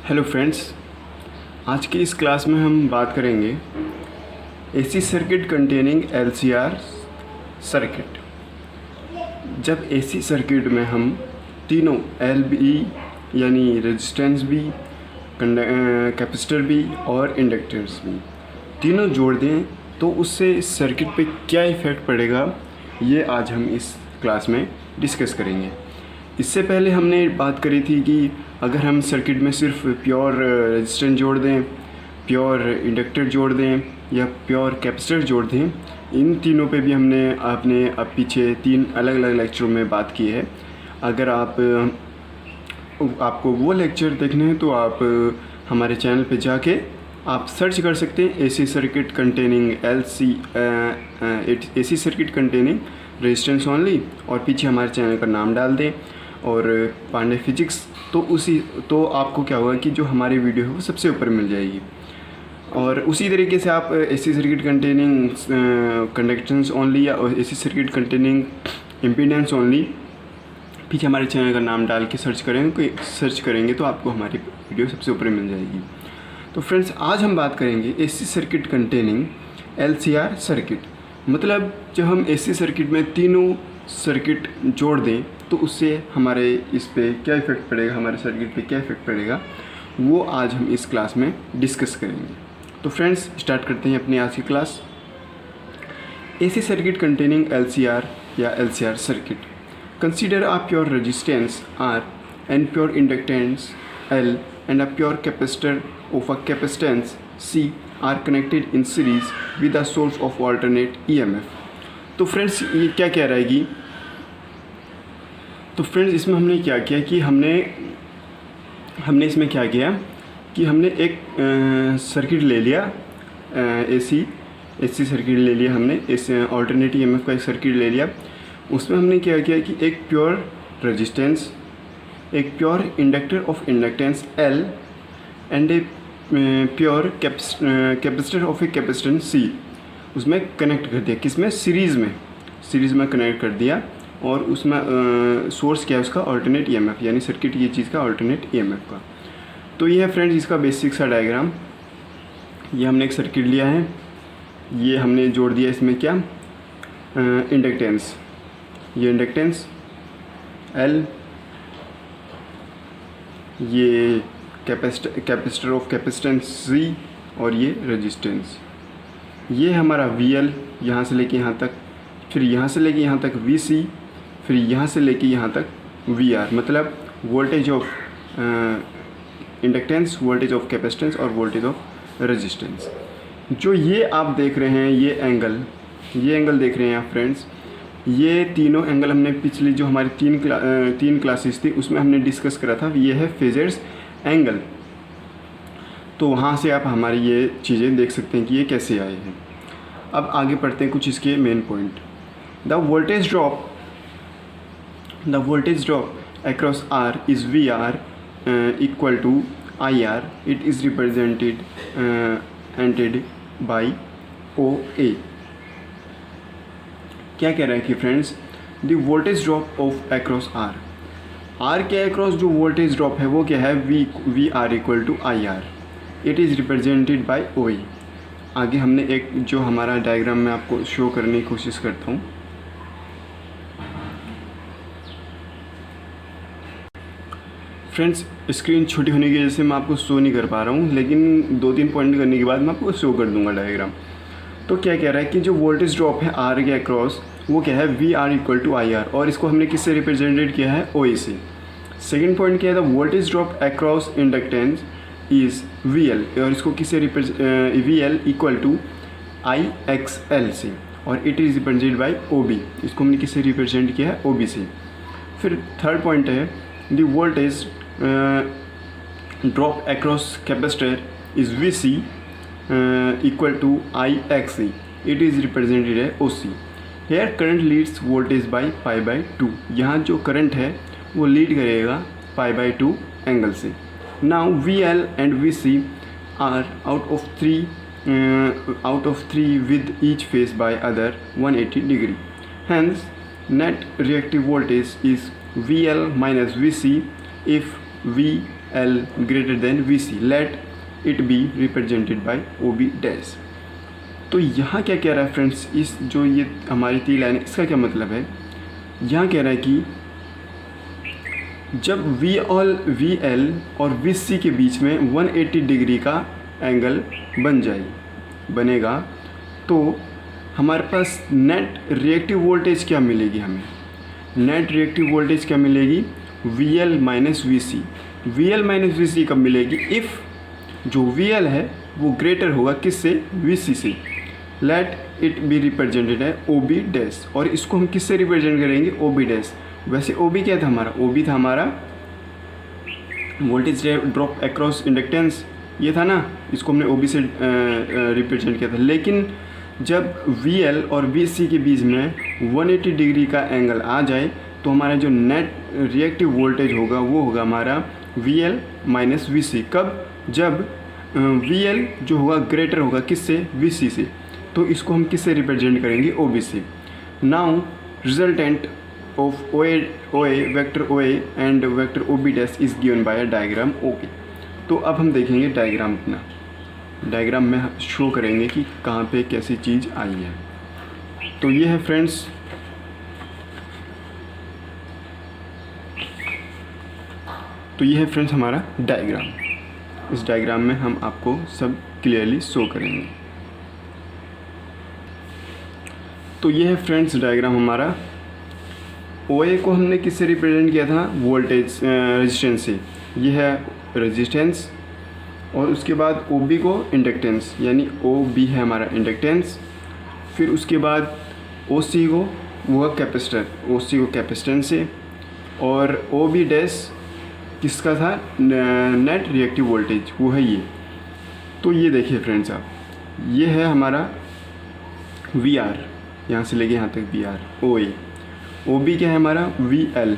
Hello friends, आज की इस क्लास में हम बात करेंगे AC circuit containing LCR circuit. जब एसी सर्किट में हम तीनों एल बी यानी रेजिस्टेंस भी, कैपेसिटर भी और इंडक्टेंस भी तीनों जोड़ दें तो उससे इस सर्किट पे क्या इफ़ेक्ट पड़ेगा, ये आज हम इस क्लास में डिस्कस करेंगे। इससे पहले हमने बात करी थी कि अगर हम सर्किट में सिर्फ प्योर रेजिस्टेंस जोड़ दें, प्योर इंडक्टर जोड़ दें या प्योर कैपेसिटर जोड़ दें, इन तीनों पे भी हमने आपने अब पीछे 3 अलग अलग लेक्चरों में बात की है। अगर आपको वो लेक्चर देखने हैं तो आप हमारे चैनल पे जाके आप सर्च कर सकते हैं AC circuit containing AC circuit containing resistance only, और पीछे हमारे चैनल का नाम डाल दें और पांडे फिजिक्स, तो आपको क्या होगा कि जो हमारी वीडियो है वो सबसे ऊपर मिल जाएगी। और उसी तरीके से आप AC circuit containing conductance only या AC circuit containing impedance only, पीछे हमारे चैनल का नाम डाल के सर्च करेंगे तो आपको हमारी वीडियो सबसे ऊपर मिल जाएगी। तो फ्रेंड्स, आज हम बात करेंगे AC circuit containing LCR circuit. मतलब जब हम एसी सर्किट में तीनों सर्किट जोड़ दें तो उससे हमारे इस पे क्या इफ़ेक्ट पड़ेगा, हमारे सर्किट पे क्या इफ़ेक्ट पड़ेगा, वो आज हम इस क्लास में डिस्कस करेंगे। तो फ्रेंड्स, स्टार्ट करते हैं अपनी आज की class. AC circuit containing LCR या LCR circuit. Consider a pure resistance R and pure inductance L and a pure capacitor of a capacitance C R connected in series with a source of alternate EMF. तो friends, ये क्या कह रहा है कि इसमें हमने क्या किया कि हमने इसमें क्या किया कि हमने एक सर्किट ले लिया, एसी सर्किट ले लिया हमने, इस अल्टरनेट ईएमएफ का एक सर्किट ले लिया। उसमें हमने क्या किया कि एक प्योर रेजिस्टेंस, एक pure inductor of inductance L and a pure capacitor of a capacitance C, उसमें कनेक्ट कर दिया। किसमें? सीरीज़ में कनेक्ट कर दिया। और उसमें सोर्स क्या है उसका? अल्टरनेट ईएमएफ, यानी सर्किट ये चीज़ का अल्टरनेट ईएमएफ का। तो ये है फ्रेंड्स इसका बेसिक सा डायग्राम। ये हमने एक सर्किट लिया है, ये हमने जोड़ दिया इसमें क्या? इंडक्टेंस, ये इंडक्टेंस एल, ये कैपेसिटर ऑफ कैपेसिटेंस सी, और ये रेजिस्टेंस। ये हमारा VL यहाँ से लेके यहाँ तक, फिर यहाँ से लेके यहाँ तक VC, फिर यहाँ से लेके यहाँ तक VR, मतलब voltage of inductance, voltage of capacitance और वोल्टेज ऑफ रेजिस्टेंस। जो ये आप देख रहे हैं, ये एंगल देख रहे हैं आप फ्रेंड्स, ये तीनों एंगल हमने पिछली जो हमारी तीन क्लासेस थी उसमें हमने डिस्कस करा था। ये है फेजर्स एंगल। तो वहाँ से आप हमारी ये चीज़ें देख सकते हैं कि ये कैसे आए हैं। अब आगे पढ़ते हैं कुछ इसके main point. The voltage drop across R is VR equal to IR. It is represented by OA. क्या कह रहा है कि friends, the voltage drop of across R के अक्रॉस जो वोल्टेज ड्रॉप है वो क्या है? VR equal to IR. It is represented by OA. आगे हमने एक जो हमारा डायग्राम में आपको शो करने की कोशिश करता हूँ। फ्रेंड्स, स्क्रीन छोटी होने की वजह से मैं आपको शो नहीं कर पा रहा हूँ, लेकिन 2-3 पॉइंट करने के बाद मैं आपको शो कर दूंगा डायग्राम। तो क्या कह रहा है कि जो वोल्टेज ड्रॉप है R के अक्रॉस वो क्या है? VR equal to IR, और इसको हमने किससे रिप्रेजेंटेड किया है? OA से। सेकेंड पॉइंट क्या है? The voltage drop across inductance is VL, और इसको किससे VL इक्वल टू IXL से, और it is represented by OB, इसको हमने किससे रिप्रेजेंट किया है? OB से। फिर थर्ड पॉइंट है the voltage drop across capacitor is VC equal to IXC, it is represented है OC। Here current leads voltage by π/2, यहाँ जो करंट है वो लीड करेगा π/2 एंगल से। Now VL and VC are out of 3 with each phase by other 180 degree. Hence, net reactive voltage is VL minus VC if V L greater than VC, let it be represented by OB dash. तो यहाँ क्या कह रहा है friends, इस जो ये हमारी 3 लाइन है इसका क्या मतलब है, यहाँ कह रहा है कि जब VL और VC के बीच में 180 डिग्री का एंगल बनेगा तो हमारे पास नेट रिएक्टिव वोल्टेज क्या मिलेगी, हमें नेट रिएक्टिव वोल्टेज क्या मिलेगी, VL minus VC। VL minus VC कब मिलेगी, इफ़ जो VL है वो ग्रेटर होगा किससे, VC से। लेट इट बी रिप्रेजेंटेड है OB डैश, और इसको हम किससे रिप्रेजेंट करेंगे, OB डैश। वैसे OB क्या था हमारा, OB था हमारा वोल्टेज ड्रॉप अक्रॉस इंडक्टेंस, ये था ना, इसको हमने OB से रिप्रेजेंट किया था। लेकिन जब VL और VC के बीच में 180 डिग्री का एंगल आ जाए तो हमारा जो नेट रिएक्टिव वोल्टेज होगा वो होगा हमारा VL माइनस VC। कब, जब VL जो होगा ग्रेटर होगा किससे, VC से। तो इसको हम किससे रिप्रेजेंट करेंगे, OB से। Now resultant of OA vector OA and vector OB dash is given by a diagram OK। तो अब हम देखेंगे डायग्राम अपना, डायग्राम में शो करेंगे कि कहाँ पे कैसी चीज़ आई है। तो ये है फ्रेंड्स, हमारा डायग्राम। इस डायग्राम में हम आपको सब क्लियरली शो करेंगे। तो ये है फ्रेंड्स डायग्राम हमारा। OA को हमने किससे रिप्रेजेंट किया था, वोल्टेज रेजिस्टेंस से, ये है रेजिस्टेंस। और उसके बाद OB को इंडक्टेंस, यानी OB है हमारा इंडक्टेंस। फिर उसके बाद OC को वो कैपेसिटर, OC को कैपेसिटेंस से। और OB डैश किसका था, नेट रिएक्टिव वोल्टेज, वो है ये। तो ये देखिए फ्रेंड्स आप, ये है हमारा VR, यहाँ से लेके यहाँ तक VR OA। OB क्या है हमारा VL,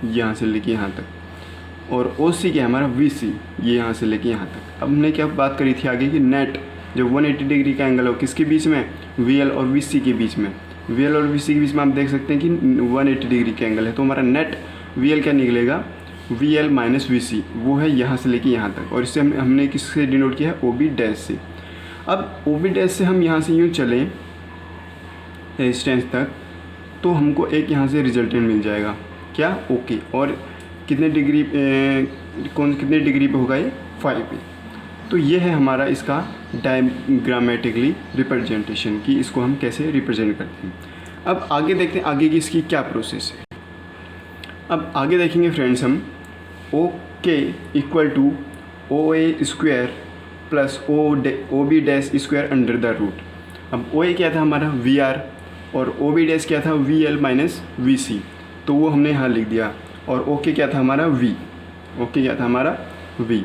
यहाँ से लेके यहाँ तक। और OC क्या है हमारा VC, ये यहाँ से लेके यहाँ तक। अब हमने क्या बात करी थी आगे कि नेट जब 180 डिग्री का एंगल हो किसके बीच में, VL और VC के बीच में। VL और VC के बीच में आप देख सकते हैं कि 180 डिग्री का एंगल है, तो हमारा नेट VL क्या निकलेगा, VL माइनस VC, वो है यहाँ से लेके यहाँ तक। और इससे हमने किससे डिनोट किया है, OB डैश से। अब OB डैश से हम यहाँ से यूँ चलें रेजिस्टेंस तक तो हमको एक यहाँ से रिजल्टेंट मिल जाएगा, क्या, OK। और कितने डिग्री कितने डिग्री पे होगा ये, 5 पे। तो ये है हमारा इसका डायग्रामेटिकली रिप्रेजेंटेशन कि इसको हम कैसे रिप्रेजेंट करते हैं। अब आगे देखते हैं आगे की इसकी क्या प्रोसेस है। अब आगे देखेंगे फ्रेंड्स हम OK equal to OA square plus OB dash square under the root. अब OA क्या था हमारा VR और OB डैश क्या था VL माइनस VC, तो वो हमने यहाँ लिख दिया। और OK क्या था हमारा OK क्या था हमारा V।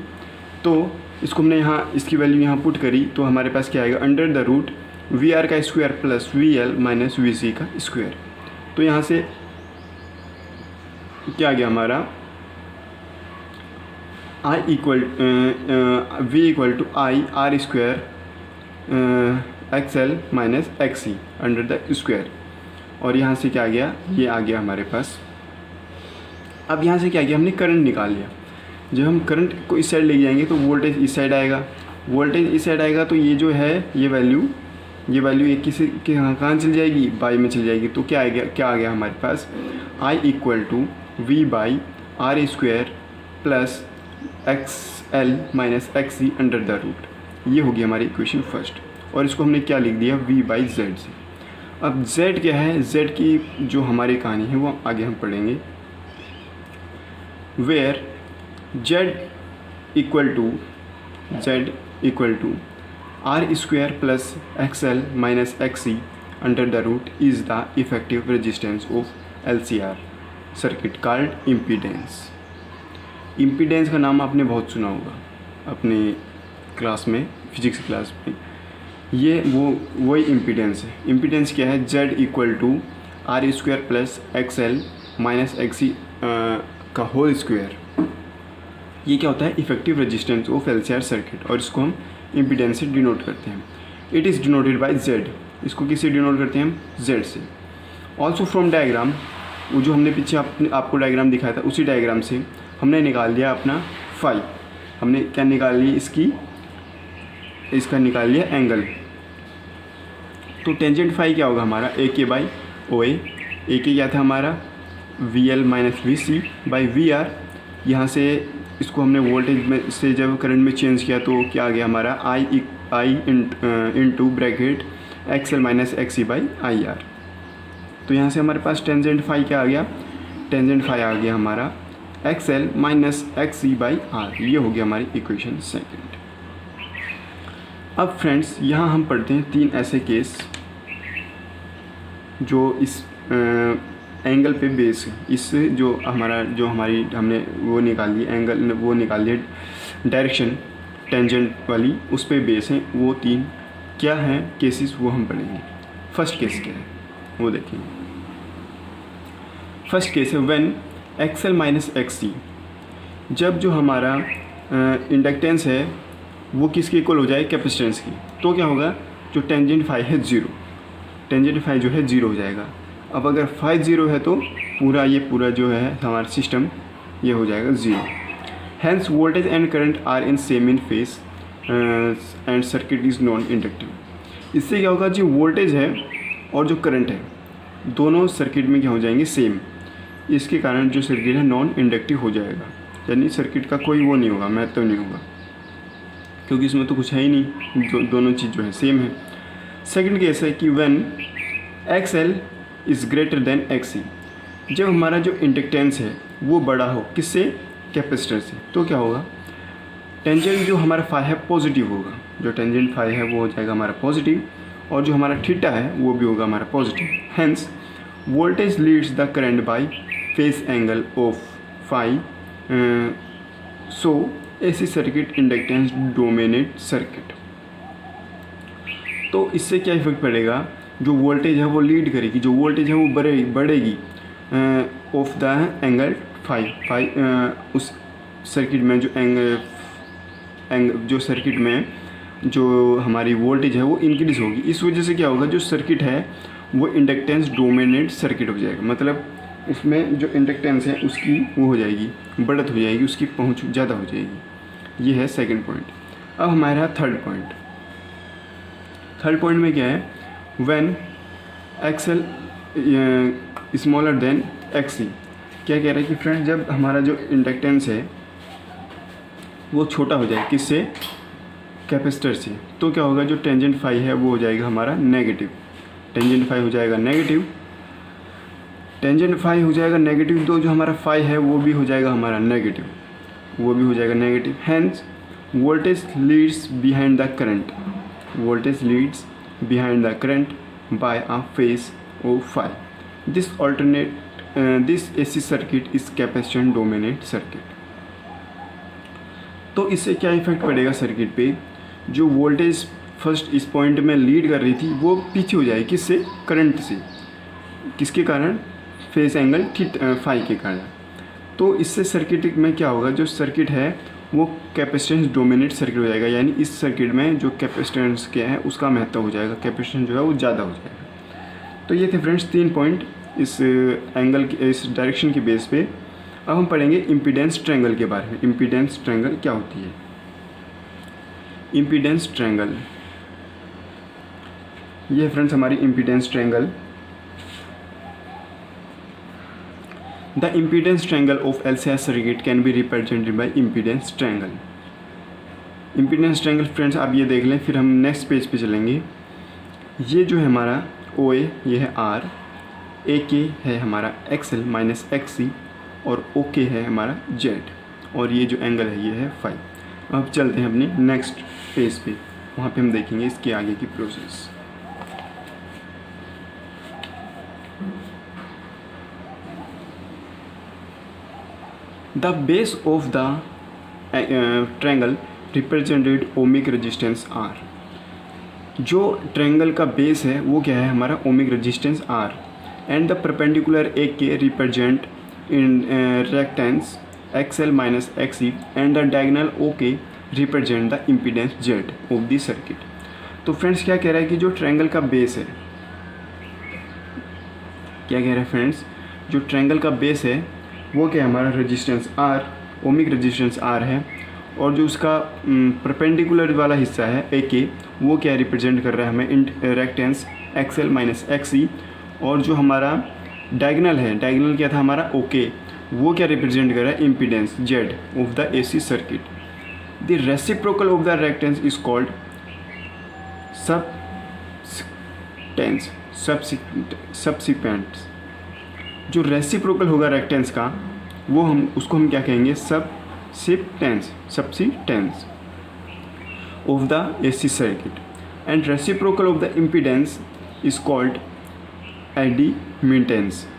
तो इसको हमने यहाँ इसकी वैल्यू यहाँ पुट करी तो हमारे पास क्या आएगा, अंडर द रूट VR का square plus VL minus VC का स्क्वायर। तो यहाँ से क्या आ गया हमारा V equal to I R square XL minus XC under the square. और यहाँ से क्या आ गया, ये आ गया हमारे पास। अब यहाँ से क्या गया, हमने करंट निकाल लिया। जब हम करंट को इस साइड ले जाएंगे तो वोल्टेज इस साइड आएगा, वोल्टेज इस साइड आएगा तो ये जो है ये वैल्यू एक किसी के कहाँ चल जाएगी, बाई में चल जाएगी। तो क्या आ गया हमारे पास I equal to V by R square plus XL minus XC under the root. ये होगी हमारी इक्वेशन फर्स्ट। और इसको हमने क्या लिख दिया, V बाई Z से। अब Z क्या है, Z की जो हमारी कहानी है वो आगे हम पढ़ेंगे। Where Z equal to R square plus XL minus XC under the root is the effective resistance of LCR circuit called impedance. Impedance का नाम आपने बहुत सुना होगा अपने क्लास में, फिजिक्स क्लास में। ये वही इम्पीडेंस है। इम्पीडेंस क्या है, Z equal to R square plus XL minus XC का होल स्क्वायर। ये क्या होता है, effective resistance of LCR circuit. और इसको हम इम्पीडेंस से डिनोट करते हैं। It is denoted by Z। इसको किससे डिनोट करते हैं हम, Z से। ऑल्सो फ्रॉम डायग्राम, वो जो हमने पीछे आपको डायग्राम दिखाया था उसी डायग्राम से हमने निकाल दिया अपना फाई। हमने क्या निकाल ली, इसका निकाल लिया एंगल। तो टेंजेंट फाई क्या होगा हमारा, ए के बाई ओ ए। ए के क्या था हमारा V L minus V C by V R. यहाँ से इसको हमने वोल्टेज में से जब करंट में चेंज किया तो क्या आ गया हमारा I into bracket X L minus X C by I R. तो यहाँ से हमारे पास टेंजेंट फाई क्या आ गया, टेंजेंट फाई आ गया हमारा X L minus X C by R. ये हो गया हमारी इक्वेशन सेकंड। अब फ्रेंड्स यहाँ हम पढ़ते हैं 3 ऐसे केस जो इस एंगल पे बेस है। इससे जो हमारी हमने वो निकाल ली एंगल, वो निकाल लिया डायरेक्शन टेंजेंट वाली, उस पे बेस हैं। वो 3 क्या हैं केसेस, वो हम पढ़ेंगे। फर्स्ट केस क्या है वो देखेंगे। फर्स्ट केस है when X L minus X C. जब जो हमारा इंडक्टेंस है वो किसके इक्वल हो जाए, कैपेसिटेंस की, तो क्या होगा, जो टेंजेंट फाई है 0, टेंजेंट फाई जो है 0 हो जाएगा। अब अगर फाई 0 है तो पूरा जो है हमारा सिस्टम ये हो जाएगा 0। Hence voltage and current are in same in phase and circuit is non inductive. इससे क्या होगा, जो वोल्टेज है और जो करंट है दोनों सर्किट में क्या हो जाएंगे, सेम। इसके कारण जो सर्किट है नॉन इंडक्टिव हो जाएगा, यानी सर्किट का कोई वो नहीं होगा, महत्व नहीं होगा, क्योंकि इसमें तो कुछ है ही नहीं, दोनों चीज़ जो है सेम है। सेकंड केस है कि when X L is greater than X C. जब हमारा जो इंडक्टेंस है वो बड़ा हो, किससे, कैपेसिटर से, तो क्या होगा, टेंजेंट जो हमारा फाई है पॉजिटिव होगा। जो टेंजेंट फाई है वो हो जाएगा हमारा पॉजिटिव, और जो हमारा थीटा है वो भी होगा हमारा positive. Hence voltage leads the current by phase angle of phi. So AC circuit inductance dominate circuit. तो इससे क्या इफेक्ट पड़ेगा, जो वोल्टेज है वो लीड करेगी, जो वोल्टेज है वो बढ़ेगी ऑफ द एंगल फाई। उस सर्किट में जो सर्किट में जो हमारी वोल्टेज है वो इंक्रीज़ होगी। इस वजह से क्या होगा, जो सर्किट है वो इंडक्टेंस डोमिनेट सर्किट हो जाएगा। मतलब उसमें जो इंडक्टेंस है उसकी वो हो जाएगी, बढ़त हो जाएगी, उसकी पहुंच ज़्यादा हो जाएगी। ये है सेकंड पॉइंट। अब हमारा थर्ड पॉइंट। थर्ड पॉइंट में क्या है, when X L smaller than X C. क्या कह रहा है कि फ्रेंड, जब हमारा जो इंडक्टेंस है वो छोटा हो जाए, किससे, कैपेसिटर से, तो क्या होगा, जो टेंजेंट फाई है वो हो जाएगा हमारा नेगेटिव। टेंजेंट फाई हो जाएगा नेगेटिव, टेंजेंट फाई हो जाएगा नेगेटिव, तो जो हमारा फाई है वो भी हो जाएगा हमारा नेगेटिव, वो भी हो जाएगा negative. Hence voltage leads behind the current, voltage leads behind the current by a phase of phi. This AC circuit is capacitance dominate circuit. तो इससे क्या इफेक्ट पड़ेगा सर्किट पे, जो वोल्टेज फर्स्ट इस पॉइंट में लीड कर रही थी वो पीछे हो जाएगी, किससे, करंट से, किसके कारण, फेस एंगल फाई के कारण। तो इससे सर्किट में क्या होगा, जो सर्किट है वो कैपेसिटेंस डोमिनेट सर्किट हो जाएगा, यानी इस सर्किट में जो कैपेसिटेंस क्या है उसका महत्व हो जाएगा, कैपेसिटेंस जो है वो ज़्यादा हो जाएगा। तो ये थे फ्रेंड्स 3 पॉइंट इस एंगल इस डायरेक्शन के बेस पे। अब हम पढ़ेंगे इम्पीडेंस ट्रायंगल के बारे में। इम्पीडेंस ट्रायंगल क्या होती है, इम्पीडेंस ट्रायंगल, ये फ्रेंड्स हमारी impedance triangle. The impedance triangle of LCR circuit can be represented by impedance triangle. Impedance triangle friends आप ये देख लें, फिर हम नेक्स्ट पेज पे चलेंगे। ये जो है हमारा OA ये है R, AK है हमारा XL माइनस XC, और OK है हमारा Z, और ये जो एंगल है ये है फाई। अब चलते हैं अपने नेक्स्ट पेज पे, वहाँ पे हम देखेंगे इसके आगे की process. The base of the triangle represented ohmic resistance R। जो ट्रायंगल का बेस है वो क्या है हमारा, ohmic resistance R, and the perpendicular AK represent in reactance XL minus XC, and the diagonal OK represent the impedance Z of the circuit. तो friends क्या कह रहा है कि जो ट्रायंगल का बेस है, क्या कह रहा है फ्रेंड्स, जो ट्रायंगल का बेस है वो क्या है हमारा resistance R, ohmic resistance R है, और जो उसका परपेंडिकुलर वाला हिस्सा है ए के, वो क्या रिप्रेजेंट कर रहा है हमें रेक्टेंस एक्सएल माइनस एक्सई, और जो हमारा डायगनल है, डायगनल क्या था हमारा ओके, वो क्या रिप्रेजेंट कर रहा है impedance Z of the AC circuit. The reciprocal of the reactance is called susceptance. जो रेसिप्रोकल होगा रेक्टेंस का, वो उसको हम क्या कहेंगे, susceptance of the AC circuit. And reciprocal of the impedance is called admittance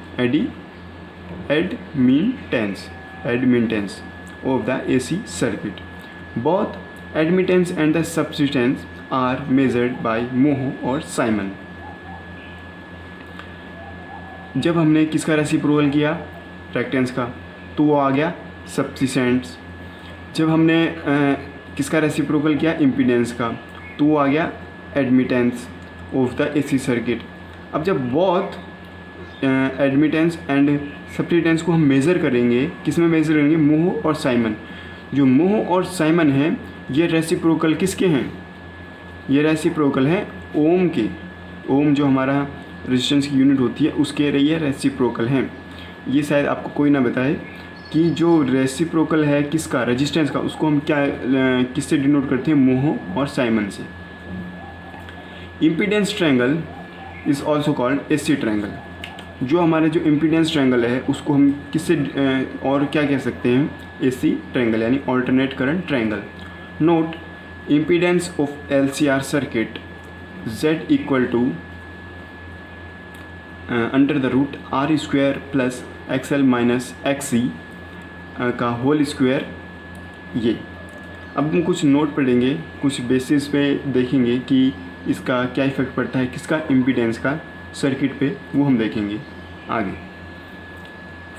of the AC circuit. Both admittance and the subsistence are measured by Moho और Simon. जब हमने किसका रेसिप्रोकल किया, रेक्टेंस का, तो वो आ गया सबसिस्टेंस। जब हमने किसका रेसिप्रोकल किया, इम्पीडेंस का, तो वो आ गया admittance of the AC circuit. अब जब बहुत एडमिटेंस एंड सब्सिटेंस को हम मेज़र करेंगे, किस में मेज़र करेंगे, मोहो और साइमन। जो मोहो और साइमन हैं, ये रेसिप्रोकल किसके हैं, ये रेसिप्रोकल हैं ओम के। ओम जो हमारा रेजिस्टेंस की यूनिट होती है, उसके ये रेसिप्रोकल हैं। ये शायद आपको कोई ना बताए कि जो रेसिप्रोकल है किसका, रेजिस्टेंस का, उसको हम क्या किससे डिनोट करते हैं, मोहो और साइमन से। Impedance triangle is also called AC triangle. जो हमारे जो इम्पीडेंस ट्रायंगल है, उसको हम किससे और क्या कह सकते हैं, एसी ट्रायंगल, यानी alternate current triangle. Note impedance of LCR circuit Z equal to under the root R square plus XL minus XC का होल स्क्वायर। ये अब हम कुछ नोट पढ़ेंगे, कुछ बेसिस पे देखेंगे कि इसका क्या इफेक्ट पड़ता है, किसका इम्पीडेंस का सर्किट पे, वो हम देखेंगे आगे।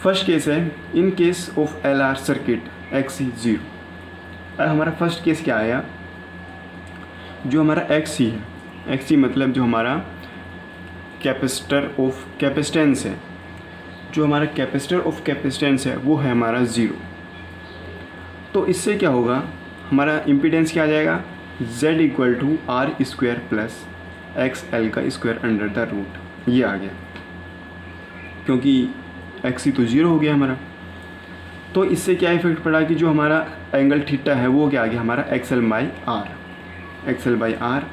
फर्स्ट केस है, in case of L R circuit XC 0। हमारा फर्स्ट केस क्या आया, जो हमारा एक्सी है, एक्सी मतलब जो हमारा कैपेसिटर ऑफ कैपेसिटेंस है, जो हमारा कैपेसिटर ऑफ कैपेसिटेंस है, वो है हमारा 0। तो इससे क्या होगा, हमारा इम्पीडेंस क्या आ जाएगा, Z equal to R square plus X L का स्क्वायर अंडर द रूट। ये आ गया, क्योंकि एक्सी तो 0 हो गया हमारा। तो इससे क्या इफेक्ट पड़ा कि जो हमारा एंगल थीटा है, वो क्या आ गया हमारा एक्सएल बाई आर,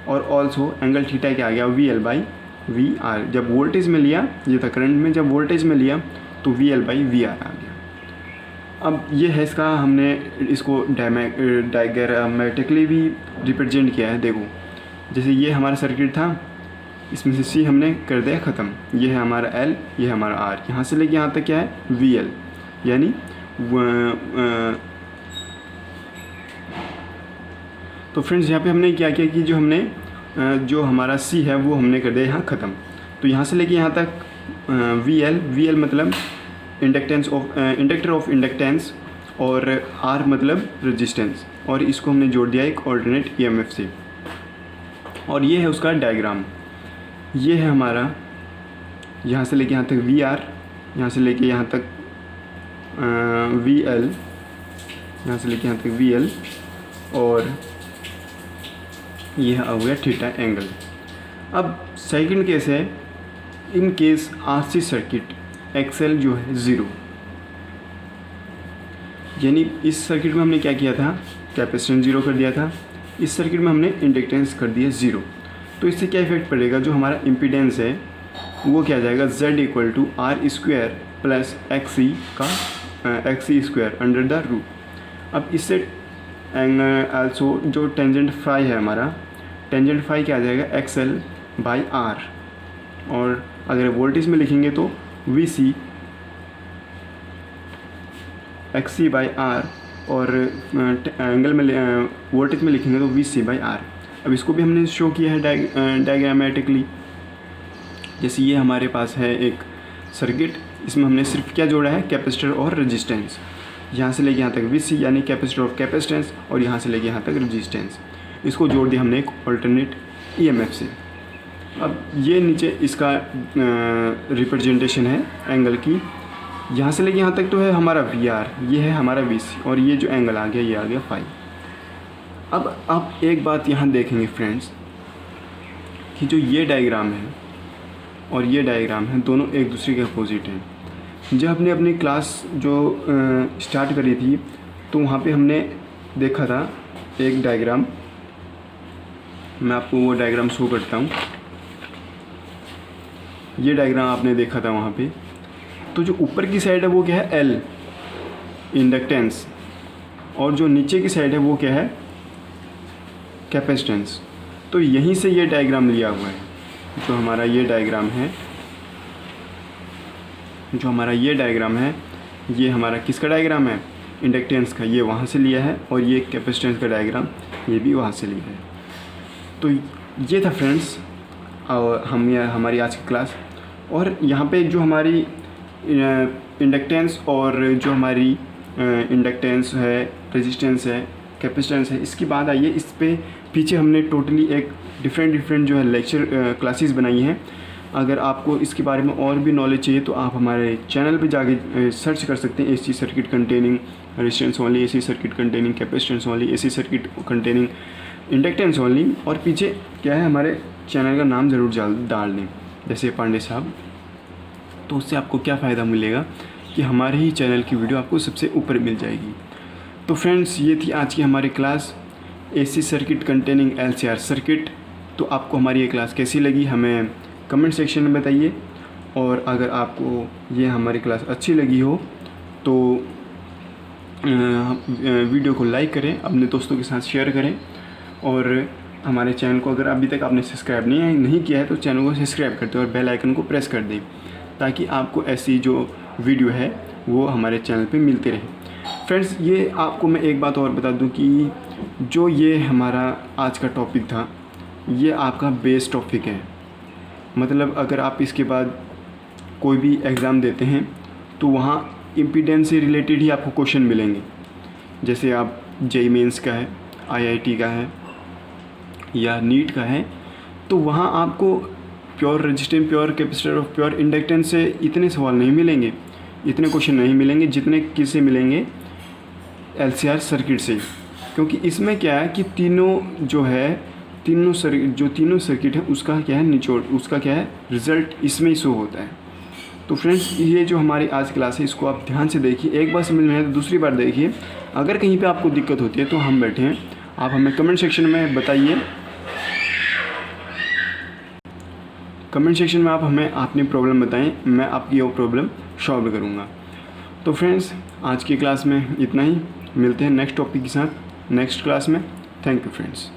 और ऑल्सो एंगल थीटा क्या आ गया, V L by V R. जब वोल्टेज में लिया, ये था करंट में, जब वोल्टेज में लिया तो V L by V R आ गया। अब ये है इसका, हमने इसको डायग्रामेटिकली भी रिप्रेजेंट किया है। देखो, जैसे ये हमारा सर्किट था, इसमें से सी हमने कर दिया ख़त्म। ये है हमारा एल, ये है हमारा आर, यहाँ से लेके यहाँ तक क्या है, वी एल, यानी तो फ्रेंड्स यहाँ पे हमने क्या किया कि जो हमारा सी है, वो हमने कर दिया यहाँ ख़त्म। तो यहाँ से लेके यहाँ तक वी एल मतलब इंडक्टर ऑफ इंडक्टेंस, और आर मतलब रेजिस्टेंस, और इसको हमने जोड़ दिया एक ऑल्टरनेट ईएमएफ से। और ये है उसका डायग्राम। ये है हमारा यहाँ से लेके यहाँ तक वी आर, यहाँ से लेके यहाँ तक वी एल, यहाँ से लेके यहाँ तक वी एल, और यह हो गया थीटा एंगल। अब सेकंड केस है, in case RC circuit XL जो है 0, यानी इस सर्किट में हमने क्या किया था, कैपेसिटेंस 0 कर दिया था, इस सर्किट में हमने इंडक्टेंस कर दिया 0। तो इससे क्या इफेक्ट पड़ेगा, जो हमारा इम्पीडेंस है वो क्या आ जाएगा, Z equal to R square plus X C का X C square under the root. अब इससे आल्सो जो टेंजेंट फाई है हमारा, टेंजेंट फाई क्या आ जाएगा, एक्सएल बाई आर, और अगर वोल्टेज में लिखेंगे तो V C XC by R, और एंगल में वोल्टेज में लिखेंगे तो वी सी बाई आर। अब इसको भी हमने शो किया है डायग्रामेटिकली। जैसे ये हमारे पास है एक सर्किट, इसमें हमने सिर्फ क्या जोड़ा है, कैपेसिटर और रेजिस्टेंस। यहाँ से लेके यहाँ तक वी सी यानी कैपेसिटर ऑफ कैपेसिटेंस, और यहाँ से लेके यहाँ तक रेजिस्टेंस, इसको जोड़ दिया हमने एक ऑल्टरनेट ईएमएफ से। अब ये नीचे इसका रिप्रेजेंटेशन है एंगल की। यहाँ से लेके यहाँ तक तो है हमारा VR, ये है हमारा VC, और ये जो एंगल आ गया ये आ गया फाई। अब आप एक बात यहाँ देखेंगे फ्रेंड्स कि जो ये डायग्राम है और ये डायग्राम है, दोनों एक दूसरे के अपोजिट हैं। जब हमने अपनी क्लास जो स्टार्ट करी थी तो वहाँ पे हमने देखा था एक डायग्राम, मैं आपको वो डायग्राम शो करता हूँ। ये डायग्राम आपने देखा था वहाँ पे। तो जो ऊपर की साइड है वो क्या है, L इंडक्टेंस, और जो नीचे की साइड है वो क्या है, कैपेसिटेंस। तो यहीं से ये डायग्राम लिया हुआ है। जो हमारा ये डायग्राम है, ये हमारा किसका डायग्राम है, इंडक्टेंस का, ये वहाँ से लिया है, और ये कैपेसिटेंस का डायग्राम ये भी वहाँ से लिया है। तो ये था फ्रेंड्स हमारी आज की क्लास। और यहाँ पे जो हमारी इंडक्टेंस और जो हमारी इंडक्टेंस है, रेजिस्टेंस है, कैपेसिटेंस है, इसकी बात आई है। इस पे पीछे हमने टोटली एक डिफरेंट जो है लेक्चर क्लासेस बनाई हैं। अगर आपको इसके बारे में और भी नॉलेज चाहिए तो आप हमारे चैनल पे जाके सर्च कर सकते हैं, AC circuit containing resistance only, AC circuit containing capacitance only, AC circuit containing inductance only, और पीछे क्या है हमारे चैनल का नाम ज़रूर डाल दें, जैसे पांडे साहब। तो उससे आपको क्या फ़ायदा मिलेगा कि हमारे ही चैनल की वीडियो आपको सबसे ऊपर मिल जाएगी। तो फ्रेंड्स ये थी आज की हमारी class, AC circuit containing LCR circuit. तो आपको हमारी ये क्लास कैसी लगी हमें कमेंट सेक्शन में बताइए, और अगर आपको ये हमारी क्लास अच्छी लगी हो तो वीडियो को लाइक करें, अपने दोस्तों के साथ शेयर करें, और हमारे चैनल को अगर अभी तक आपने सब्सक्राइब नहीं किया है तो चैनल को सब्सक्राइब कर दें और बेल आइकन को प्रेस कर दें, ताकि आपको ऐसी जो वीडियो है वो हमारे चैनल पे मिलती रहे। फ्रेंड्स ये आपको मैं एक बात और बता दूं कि जो ये हमारा आज का टॉपिक था ये आपका बेस टॉपिक है। मतलब अगर आप इसके बाद कोई भी एग्ज़ाम देते हैं तो वहाँ इम्पीडेंस से रिलेटेड ही आपको क्वेश्चन मिलेंगे। जैसे आप JEE मेंस का है, IIT का है या नीट का है, तो वहाँ आपको प्योर रेजिस्टेंस, प्योर कैपेसिटर और प्योर इंडक्टेंस से इतने सवाल नहीं मिलेंगे, इतने क्वेश्चन नहीं मिलेंगे जितने किससे मिलेंगे, LCR सर्किट से। क्योंकि इसमें क्या है कि तीनों सर्किट है उसका क्या है निचोड़, उसका क्या है रिज़ल्ट इसमें ही शो होता है। तो फ्रेंड्स ये जो हमारी आज क्लास है इसको आप ध्यान से देखिए, एक बार समझ में आए तो दूसरी बार देखिए। अगर कहीं पे आपको दिक्कत होती है तो हम बैठे हैं, आप हमें कमेंट सेक्शन में बताइए। कमेंट सेक्शन में आप हमें अपनी प्रॉब्लम बताएं, मैं आपकी वो प्रॉब्लम सॉल्व करूँगा। तो फ्रेंड्स आज की क्लास में इतना ही, मिलते हैं नेक्स्ट टॉपिक के साथ नेक्स्ट क्लास में। Thank you friends.